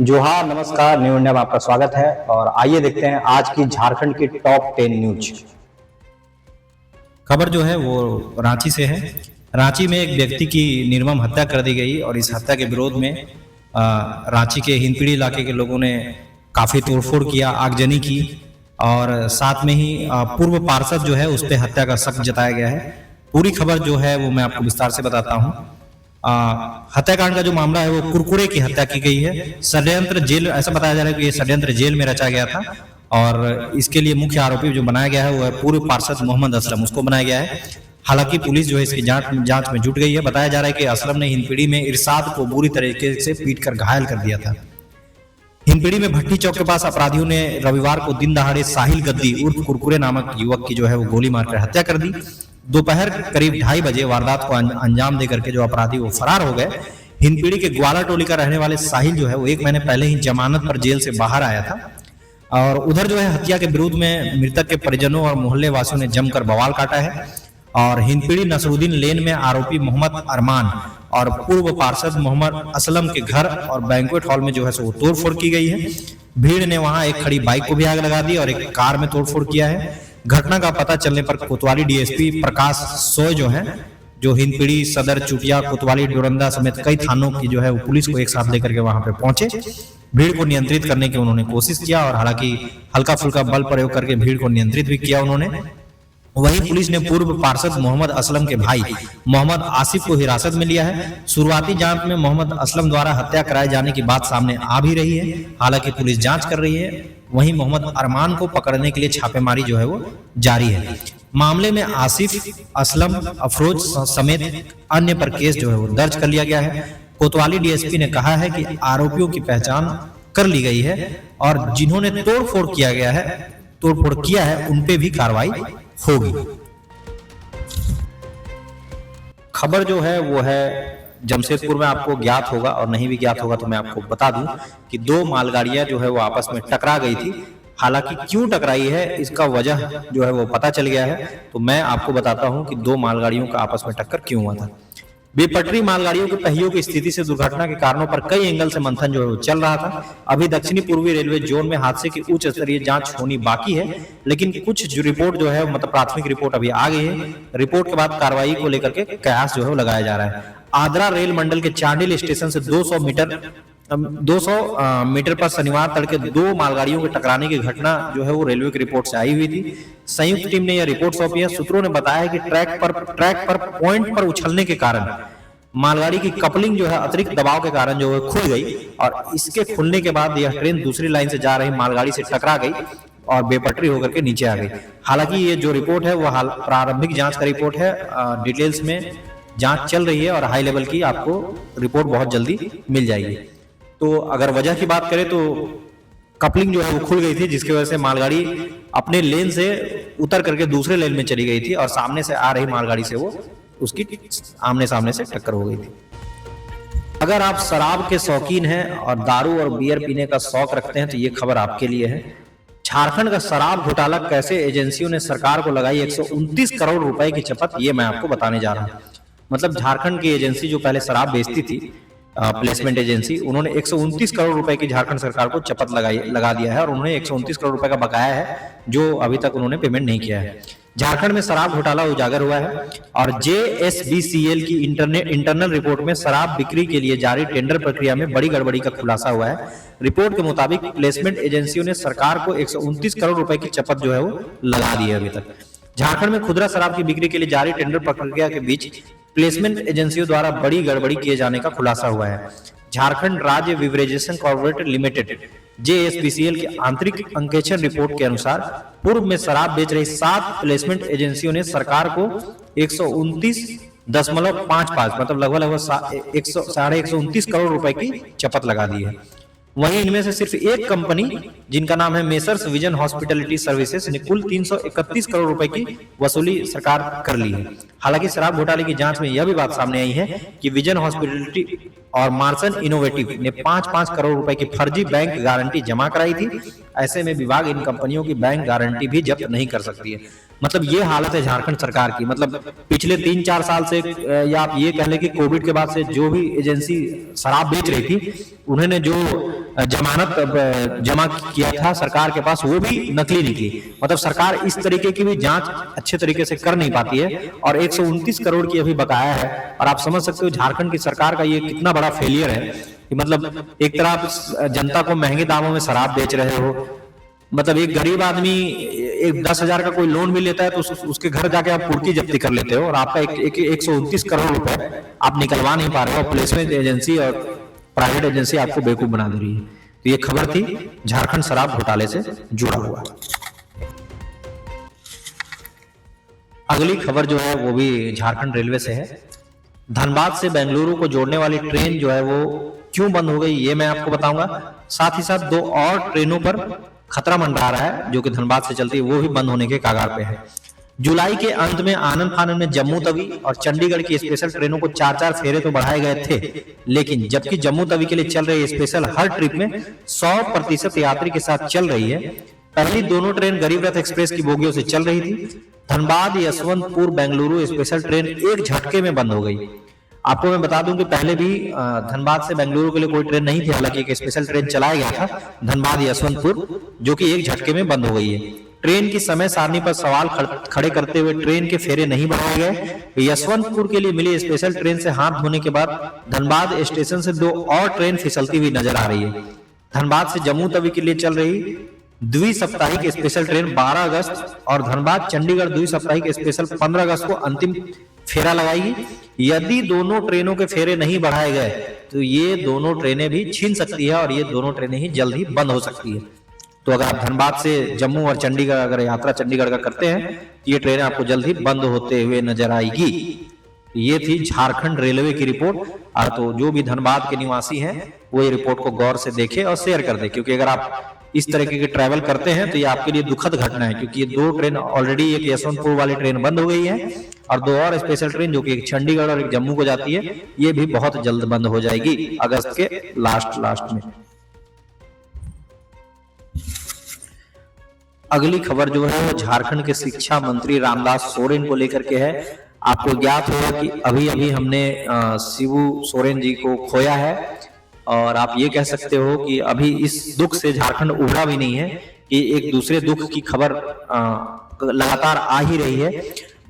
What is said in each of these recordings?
जोहार, नमस्कार। New India में आपका स्वागत है और आइए देखते हैं आज की झारखंड की टॉप 10 न्यूज। खबर जो है वो रांची से है। रांची में एक व्यक्ति की निर्मम हत्या कर दी गई और इस हत्या के विरोध में रांची के हिंदपीढ़ी इलाके के लोगों ने काफी तोड़फोड़ किया, आगजनी की और साथ में ही पूर्व पार्षद जो है उस पर हत्या का शक जताया गया है। पूरी खबर जो है वो मैं आपको विस्तार से बताता हूँ। हत्याकांड का जो मामला है वो कुरकुरे की हत्या की गई है। षड्यंत्र जेल, ऐसा बताया जा रहा है कि ये षड्यंत्र जेल में रचा गया था और इसके लिए मुख्य आरोपी जो बनाया गया है वो है पूर्व पार्षद मोहम्मद असलम, उसको बनाया गया है। हालांकि पुलिस जो है इसकी जांच में जुट गई है। बताया जा रहा है कि असलम ने हिंदपीढ़ी में इरशाद को बुरी तरीके से पीटकर घायल कर दिया था। हिंदपीढ़ी में भट्टी चौक के पास अपराधियों ने रविवार को दिन दहाड़े साहिल गद्दी उर्फ कुरकुरे नामक युवक की जो है वो गोली मारकर हत्या कर दी। दोपहर करीब 2:30 बजे वारदात को अंजाम देकर के जो अपराधी वो फरार हो गए। हिंदपीढ़ी के ग्वाला टोली का रहने वाले साहिल जो है वो 1 महीने पहले ही जमानत पर जेल से बाहर आया था और उधर जो है हत्या के विरोध में मृतक के परिजनों और मोहल्ले वासियों ने जमकर बवाल काटा है। और हिंदपीढ़ी नसरुद्दीन लेन में आरोपी मोहम्मद अरमान और पूर्व पार्षद मोहम्मद असलम के घर और बैंक्वेट हॉल में जो है सो तोड़फोड़ की गई है। भीड़ ने वहां एक खड़ी बाइक को भी आग लगा दी और एक कार में तोड़फोड़ किया है। घटना का पता चलने पर कोतवाली डीएसपी प्रकाश सोय जो है, जो हिंदपीढ़ी, सदर, चुटिया, कोतवाली, डोरंदा समेत कई थानों की जो है वो पुलिस को एक साथ लेकर के वहां पे पहुंचे। भीड़ को नियंत्रित करने की उन्होंने कोशिश किया और हालांकि हल्का फुल्का बल प्रयोग करके भीड़ को नियंत्रित भी किया उन्होंने। वहीं पुलिस ने पूर्व पार्षद मोहम्मद असलम के भाई मोहम्मद आसिफ को हिरासत में लिया है। शुरुआती जांच में मोहम्मद असलम द्वारा हत्या कराए जाने की बात सामने आ भी रही है। हालांकि पुलिस जांच कर रही है। वहीं मोहम्मद अरमान को पकड़ने के लिए छापेमारी जो है वो जारी है। मामले में आसिफ, असलम, अफरोज समेत अन्य पर केस जो है वो दर्ज कर लिया गया है। कोतवाली डीएसपी ने कहा है कि आरोपियों की पहचान कर ली गई है और जिन्होंने तोड़फोड़ किया है उन पे भी कार्रवाई होगी। खबर जो है वो है जमशेदपुर में। आपको ज्ञात होगा और नहीं भी ज्ञात होगा तो मैं आपको बता दूं कि 2 मालगाड़ियां जो है वो आपस में टकरा गई थी। हालांकि क्यों टकराई है इसका वजह जो है वो पता चल गया है, तो मैं आपको बताता हूं कि 2 मालगाड़ियों का आपस में टक्कर क्यों हुआ था। बेपटरी मालगाड़ियों के पहियों की स्थिति से दुर्घटना के कारणों पर कई एंगल से मंथन जो है वो चल रहा था। अभी दक्षिणी पूर्वी रेलवे जोन में हादसे की उच्च स्तरीय जांच होनी बाकी है, लेकिन कुछ जो रिपोर्ट जो है मतलब प्राथमिक रिपोर्ट अभी आ गई है। रिपोर्ट के बाद कार्रवाई को लेकर के कयास जो है वो लगाया जा रहा है। आद्रा रेल मंडल के चांडिल स्टेशन से 200 मीटर पर शनिवार तड़के 2 मालगाड़ियों के टकराने की घटना जो है वो रेलवे की रिपोर्ट से आई हुई थी। संयुक्त टीम ने यह रिपोर्ट सौंपी है। सूत्रों ने बताया कि ट्रैक पर पॉइंट पर उछलने के कारण मालगाड़ी की कपलिंग जो है अतिरिक्त दबाव के कारण जो है खुल गई और इसके खुलने के बाद यह ट्रेन दूसरी लाइन से जा रही मालगाड़ी से टकरा गई और बेपटरी होकर के नीचे आ गई। हालांकि ये जो रिपोर्ट है वो प्रारंभिक जांच का रिपोर्ट है। डिटेल्स में जांच चल रही है और हाई लेवल की आपको रिपोर्ट बहुत जल्दी मिल जाएगी। तो अगर वजह की बात करें तो कपलिंग जो है वो खुल गई थी, जिसकी वजह से मालगाड़ी अपने लेन से उतर करके दूसरे लेन में चली गई थी और सामने से आ रही मालगाड़ी से वो उसकी आमने सामने से टक्कर हो गई थी। अगर आप शराब के शौकीन हैं और दारू और बियर पीने का शौक रखते हैं तो ये खबर आपके लिए है। झारखंड का शराब घोटाला कैसे एजेंसियों ने सरकार को लगाई 129 करोड़ रुपए की चपत, ये मैं आपको बताने जा रहा हूँ। मतलब झारखंड की एजेंसी जो पहले शराब बेचती थी, प्लेसमेंट एजेंसी, उन्होंने 129 करोड़ रुपए की झारखंड सरकार को चपत लगा दिया है और उन्होंने 129 करोड़ रुपए का बकाया है जो अभी तक उन्होंने पेमेंट नहीं किया है। झारखंड में शराब घोटाला उजागर हुआ है और JSBCL की इंटरनल रिपोर्ट में शराब बिक्री के लिए जारी टेंडर प्रक्रिया में बड़ी गड़बड़ी का खुलासा हुआ है। रिपोर्ट के मुताबिक प्लेसमेंट एजेंसियों ने सरकार को 129 करोड़ रुपए की चपत जो है वो लगा दी है। अभी तक झारखंड में खुदरा शराब की बिक्री के लिए जारी टेंडर प्रक्रिया के बीच प्लेसमेंट एजेंसियों द्वारा बड़ी गड़बड़ी किए जाने का खुलासा हुआ है। झारखंड राज्य बिवरेजेशन कॉर्पोरेशन लिमिटेड JSBCL की आंतरिक अंकेक्षण रिपोर्ट के अनुसार पूर्व में शराब बेच रही 7 प्लेसमेंट एजेंसियों ने सरकार को 129.55 मतलब लगभग 129 करोड़ रुपए की चपत लगा दी है। वहीं इनमें से सिर्फ एक कंपनी जिनका नाम है मेसर्स विजन हॉस्पिटलिटी सर्विसेज ने कुल 331 करोड़ रुपए की वसूली सरकार कर ली है। हालांकि शराब घोटाले की जांच में यह भी बात सामने आई है कि विजन हॉस्पिटलिटी और मार्सन इनोवेटिव ने 5-5 करोड़ रुपए की फर्जी बैंक गारंटी जमा कराई थी। ऐसे में विभाग इन कंपनियों की बैंक गारंटी भी जब्त नहीं कर सकती है। मतलब ये हालत है झारखंड सरकार की। मतलब पिछले 3-4 साल से या आप ये कह लें कि कोविड के बाद से जो भी एजेंसी शराब बेच रही थी, उन्होंने जो जमानत जमा किया था सरकार के पास, वो भी नकली निकली। मतलब सरकार इस तरीके की भी जांच अच्छे तरीके से कर नहीं पाती है, और 129 करोड़ की अभी बकाया है। और आप समझ सकते हो झारखंड की सरकार का ये कितना बड़ा फेलियर है कि मतलब एक तरह आप जनता को महंगे दामों में शराब बेच रहे हो। मतलब एक गरीब आदमी एक 10,000 का कोई लोन भी लेता है तो उसके घर जाके आप कुर्की जब्ती कर लेते हो, और आपका 129 करोड़ रुपए आप निकलवा नहीं पा रहे हो। प्लेसमेंट एजेंसी और प्राइवेट एजेंसी आपको बेवकूफ बना दे रही है। तो ये खबर थी झारखंड शराब घोटाले से जुड़ा हुआ। अगली खबर जो है वो भी झारखंड रेलवे से है। धनबाद से बेंगलुरु को जोड़ने वाली ट्रेन जो है वो क्यों बंद हो गई ये मैं आपको बताऊंगा। साथ ही साथ 2 और ट्रेनों पर खतरा मंडरा रहा है जो कि धनबाद से चलती है, वो भी बंद होने के कगार पे है। जुलाई के अंत में आनंद फानंद में जम्मू तवी और चंडीगढ़ की स्पेशल ट्रेनों को 4-4 फेरे तो बढ़ाए गए थे, लेकिन जबकि जम्मू तवी के लिए चल रही स्पेशल हर ट्रिप में 100% यात्री के साथ चल रही है। पहली दोनों ट्रेन गरीब रथ एक्सप्रेस की बोगियों से चल रही थी। धनबाद यशवंतपुर बेंगलुरु स्पेशल ट्रेन एक झटके में बंद हो गई। आपको मैं बता दूं कि पहले भी धनबाद से बेंगलुरु के लिए कोई ट्रेन नहीं थी, हालांकि एक स्पेशल ट्रेन चलाया गया था धनबाद यशवंतपुर, जो कि एक झटके में बंद हो गई है। ट्रेन की समय सारणी पर सवाल खड़े करते हुए ट्रेन के फेरे नहीं बढ़ाए गए। यशवंतपुर के लिए मिली स्पेशल ट्रेन से हाथ धोने के बाद धनबाद स्टेशन से 2 और ट्रेन फिसलती हुई नजर आ रही है। धनबाद से जम्मू तवी के लिए चल रही द्विसाप्ताहिक स्पेशल ट्रेन 12 अगस्त और धनबाद चंडीगढ़ द्विसाप्ताहिक स्पेशल 15 अगस्त को अंतिम फेरा लगाएगी। यदि दोनों ट्रेनों के फेरे नहीं बढ़ाए गए तो ये दोनों ट्रेनें भी छीन सकती है और ये दोनों ट्रेनें ही जल्द ही बंद हो सकती है। तो अगर आप धनबाद से जम्मू और चंडीगढ़ अगर यात्रा चंडीगढ़ का करते हैं तो ये ट्रेनें आपको जल्द ही बंद होते हुए नजर आएगी। ये थी झारखंड रेलवे की रिपोर्ट। तो जो भी धनबाद के निवासी हैं वो ये रिपोर्ट को गौर से देखें और शेयर कर दें, क्योंकि अगर आप इस तरीके के ट्रैवल करते हैं तो ये आपके लिए दुखद घटना है, क्योंकि ये 2 ट्रेन ऑलरेडी, एक यशवंतपुर वाली ट्रेन बंद हो गई है और 2 और स्पेशल ट्रेन जो कि एक चंडीगढ़ और एक जम्मू को जाती है, ये भी बहुत जल्द बंद हो जाएगी अगस्त के लास्ट में। अगली खबर जो है वो झारखंड के शिक्षा मंत्री रामदास सोरेन को लेकर के है। आपको ज्ञात होगा कि अभी हमने शिबू सोरेन जी को खोया है, और आप ये कह सकते हो कि अभी इस दुख से झारखंड उभरा भी नहीं है कि एक दूसरे दुख की खबर लगातार आ ही रही है।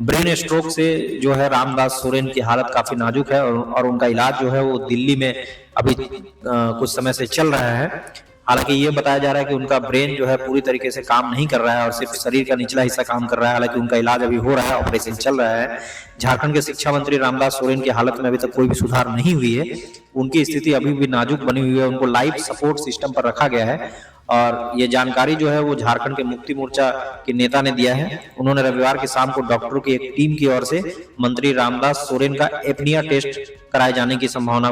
ब्रेन स्ट्रोक से जो है रामदास सोरेन की हालत काफी नाजुक है, और उनका इलाज जो है वो दिल्ली में अभी कुछ समय से चल रहा है। हालांकि ये बताया जा रहा है कि उनका ब्रेन जो है पूरी तरीके से काम नहीं कर रहा है और सिर्फ शरीर का निचला हिस्सा काम कर रहा है। हालांकि उनका इलाज अभी हो रहा है, ऑपरेशन चल रहा है। झारखंड के शिक्षा मंत्री रामदास सोरेन की हालत में अभी तक कोई भी सुधार नहीं हुई है। उनकी स्थिति अभी भी नाजुक बनी हुई है। उनको लाइफ सपोर्ट सिस्टम पर रखा गया है, और ये जानकारी जो है वो झारखंड के मुक्ति मोर्चा के नेता ने दिया है। उन्होंने रविवार की शाम को डॉक्टरों की एक टीम की ओर से मंत्री रामदास सोरेन का एपनिया टेस्ट कराए जाने की संभावना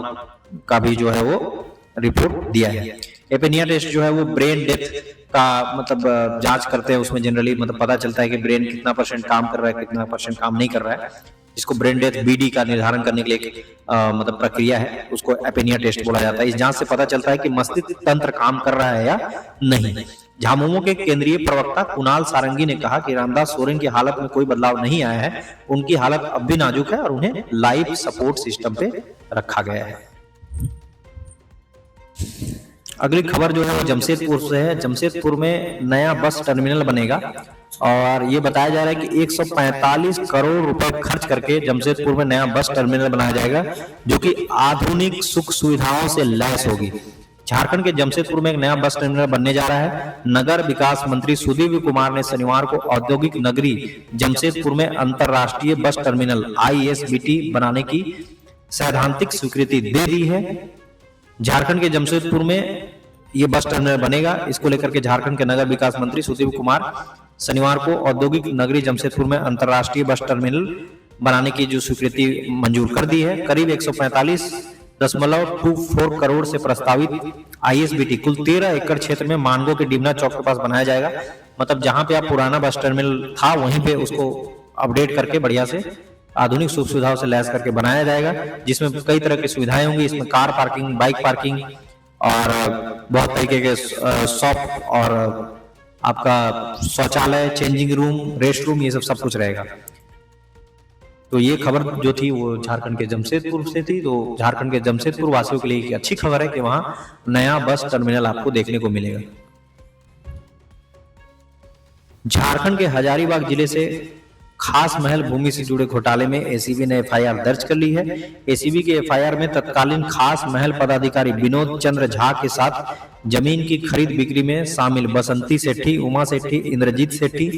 का भी जो है वो रिपोर्ट दिया है। एपनिया टेस्ट जो है वो ब्रेन डेथ का मतलब जांच करते हैं। उसमें जनरली मतलब पता चलता है कि ब्रेन कितना % काम कर रहा है, कितना % काम नहीं कर रहा है। जिसको ब्रेन डेथ BD का निर्धारण करने के लिए मतलब प्रक्रिया है, उसको एपनिया टेस्ट बोला जाता है। इस जांच से पता चलता है कि मस्तिष्क तंत्र काम कर रहा है या नहीं। झामुमो के केंद्रीय प्रवक्ता कुणाल सारंगी ने कहा कि रामदास सोरेन की हालत में कोई बदलाव नहीं आया है। उनकी हालत अब भी नाजुक है और उन्हें लाइफ सपोर्ट सिस्टम पे रखा गया है। अगली खबर जो है वो जमशेदपुर से है। जमशेदपुर में नया बस टर्मिनल बनेगा, और ये बताया जा रहा है कि 145 करोड़ रुपए खर्च करके जमशेदपुर में नया बस टर्मिनल बनाया जाएगा, जो कि आधुनिक सुख सुविधाओं से लैस होगी। झारखंड के जमशेदपुर में एक नया बस टर्मिनल बनने जा रहा है। नगर विकास मंत्री सुदीप कुमार ने शनिवार को औद्योगिक नगरी जमशेदपुर में अंतरराष्ट्रीय बस टर्मिनल ISBT बनाने की सैद्धांतिक स्वीकृति दे दी है। झारखंड के जमशेदपुर में ये बस टर्मिनल बनेगा। इसको लेकर के झारखंड के नगर विकास मंत्री सुदीप कुमार शनिवार को औद्योगिक नगरी जमशेदपुर में अंतरराष्ट्रीय बस टर्मिनल बनाने की जो स्वीकृति मंजूर कर दी है। करीब 145.24 करोड़ से प्रस्तावित ISBT कुल 13 एकड़ क्षेत्र में मानगो के डिमना चौक के पास बनाया जाएगा। मतलब जहां पे आप पुराना बस टर्मिनल था वहीं पे उसको अपडेट करके बढ़िया से आधुनिक सुख सुविधाओं से लैस करके बनाया जाएगा, जिसमें कई तरह की सुविधाएं होंगी। इसमें कार पार्किंग, बाइक पार्किंग और बहुत तरीके के शॉप और आपका शौचालय, चेंजिंग रूम, रेस्ट रूम, ये सब कुछ रहेगा। तो ये खबर जो थी वो झारखंड के जमशेदपुर से थी। तो झारखंड के जमशेदपुर वासियों के लिए एक अच्छी खबर है कि वहां नया बस टर्मिनल आपको देखने को मिलेगा। झारखंड के हजारीबाग जिले से खास महल भूमि से जुड़े घोटाले में एसीबी ने एफआईआर दर्ज कर ली है। एसीबी के एफआईआर में तत्कालीन खास महल पदाधिकारी विनोद चंद्र झा के साथ जमीन की खरीद बिक्री में शामिल बसंती सेठी, उमा सेठी, इंद्रजीत सेठी,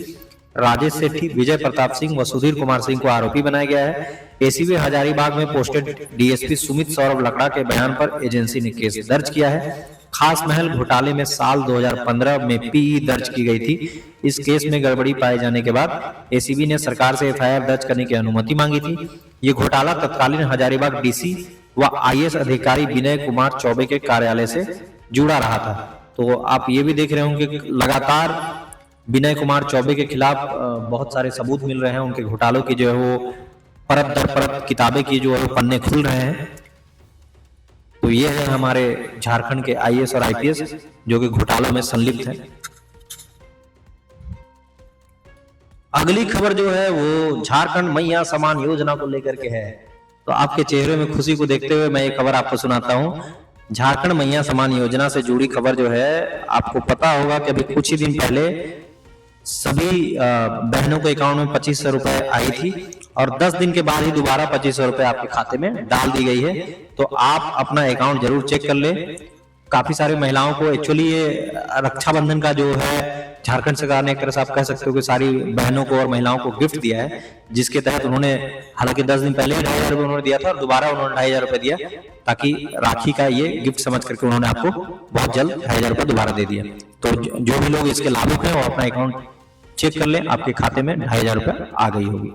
राजेश सेठी, विजय प्रताप सिंह व सुधीर कुमार सिंह को आरोपी बनाया गया है। एसीबी हजारीबाग में पोस्टेड डीएसपी सुमित सौरभ लकड़ा के बयान पर एजेंसी ने केस दर्ज किया है। खास महल घोटाले में साल 2015 में पीई दर्ज की गई थी। इस केस में गड़बड़ी पाए जाने के बाद एसीबी ने सरकार से एफआईआर दर्ज करने की अनुमति मांगी थी। ये घोटाला तत्कालीन हजारीबाग डीसी व आईएएस अधिकारी विनय कुमार चौबे के कार्यालय से जुड़ा रहा था। तो आप ये भी देख रहे होंगे कि लगातार विनय कुमार चौबे के खिलाफ बहुत सारे सबूत मिल रहे हैं। उनके घोटालों की जो है वो परत दर परत किताबें की जो है वो पन्ने खुल रहे हैं। तो ये है हमारे झारखंड के आईएएस और आईपीएस जो कि घोटालों में संलिप्त हैं। अगली खबर जो है वो झारखंड मैया समान योजना को लेकर के है। तो आपके चेहरे में खुशी को देखते हुए मैं ये खबर आपको सुनाता हूं। झारखंड मैया समान योजना से जुड़ी खबर जो है, आपको पता होगा कि अभी कुछ ही दिन पहले सभी बहनों के अकाउंट में 2500 रुपए आई थी और 10 दिन के बाद ही दोबारा 2500 रुपए आपके खाते में डाल दी गई है। तो आप अपना अकाउंट जरूर चेक कर ले। काफी सारी महिलाओं को एक्चुअली ये रक्षाबंधन का जो है झारखंड सरकार ने एक तरह से आप कह सकते हो कि सारी बहनों को और महिलाओं को गिफ्ट दिया है, जिसके तहत उन्होंने हालांकि 10 दिन पहले 2500 रुपए उन्होंने दिया था और दोबारा उन्होंने 2500 रुपए दिया, ताकि राखी का ये गिफ्ट समझ करके उन्होंने आपको बहुत जल्द 2500 रुपए दोबारा दे दिया। तो जो भी लोग इसके लाभुक हैं वो अपना अकाउंट चेक कर लें, आपके खाते में 2500 रुपए आ गई होगी।